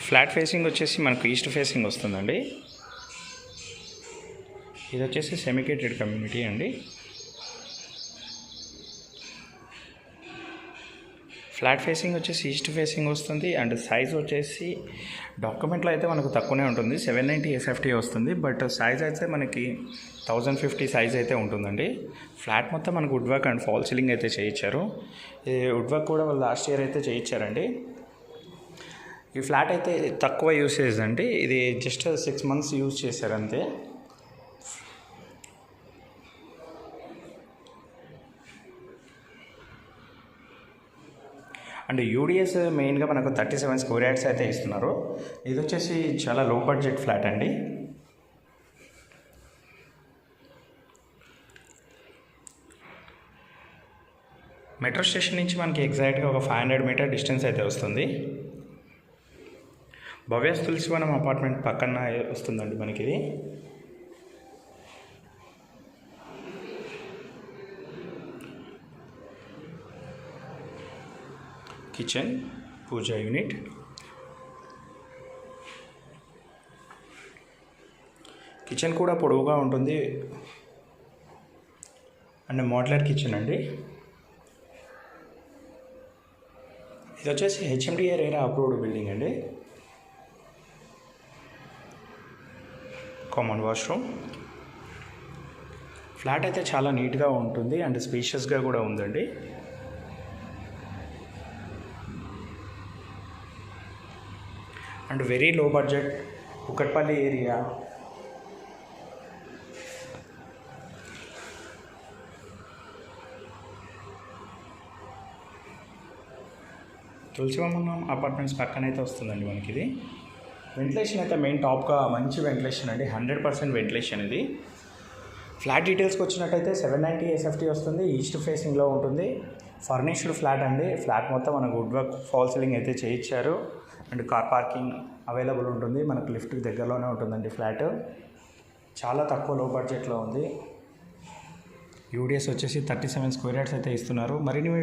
Flat facing వచ్చేసి మనకు east facing వస్తుందండి. ఇది వచ్చేసి సెమికేటెడ్ కమ్యూనిటీ అండి. ఫ్లాట్ ఫేసింగ్ వచ్చేసి ఈస్ట్ ఫేసింగ్ వస్తుంది. అండ్ సైజ్ వచ్చేసి డాక్యుమెంట్లో అయితే మనకు తక్కువనే ఉంటుంది, 790 SFT వస్తుంది. బట్ సైజ్ అయితే మనకి 1050 సైజ్ అయితే ఉంటుందండి. ఫ్లాట్ మొత్తం మనకు wood work and fall ceiling అయితే చేయించారు. ఈ వుడ్ వర్క్ కూడా వాళ్ళు లాస్ట్ ఇయర్ అయితే చేయించారండి. ఈ ఫ్లాట్ అయితే తక్కువ యూసేజ్ అండి. ఇది జస్ట్ 6 months యూజ్ చేశారు అంతే. అండ్ యూడిఎస్ మెయిన్గా మనకు 37 స్క్వేర్ యార్డ్స్ అయితే ఇస్తున్నారు. ఇది వచ్చేసి చాలా లో బడ్జెట్ ఫ్లాట్ అండి. మెట్రో స్టేషన్ నుంచి మనకి ఎగ్జాక్ట్గా ఒక 500 మీటర్ డిస్టెన్స్ అయితే వస్తుంది. భవ్యాస్ తులసివనం అపార్ట్మెంట్ పక్కన వస్తుందండి మనకి ఇది. కిచెన్, పూజా యూనిట్, కిచెన్ కూడా పొడవుగా ఉంటుంది అండ్ మోడ్యులర్ కిచెన్ అండి. ఇది వచ్చేసి HMDA రేరా అప్రూవ్డ్ బిల్డింగ్ అండి. Common washroom. ఫ్లాట్ అయితే చాలా నీట్గా ఉంటుంది అండ్ స్పేషియస్గా కూడా ఉందండి. And very low budget Kukatpally area. Tulasivanam apartments పక్కనైతే వస్తుందండి మనకి ఇది. వెంటిలేషన్ అయితే మెయిన్ టాప్గా మంచి వెంటిలేషన్ అండి, 100% వెంటిలేషన్ ఇది. ఫ్లాట్ డీటెయిల్స్కి వచ్చినట్టయితే 790 SFT వస్తుంది. ఈస్ట్ ఫేసింగ్లో ఉంటుంది. ఫర్నిష్డ్ ఫ్లాట్ అండి. ఫ్లాట్ మొత్తం మనకు వుడ్ వర్క్ ఫాల్ సీలింగ్ అయితే చేయించారు. అండ్ కార్ పార్కింగ్ అవైలబుల్ ఉంటుంది. మనకు లిఫ్ట్కి దగ్గరలోనే ఉంటుందండి ఫ్లాట్. చాలా తక్కువ లో బడ్జెట్లో ఉంది. యూడిఎస్ వచ్చేసి 37 స్క్వేర్ యార్డ్స్ అయితే ఇస్తున్నారు. మరిన్ని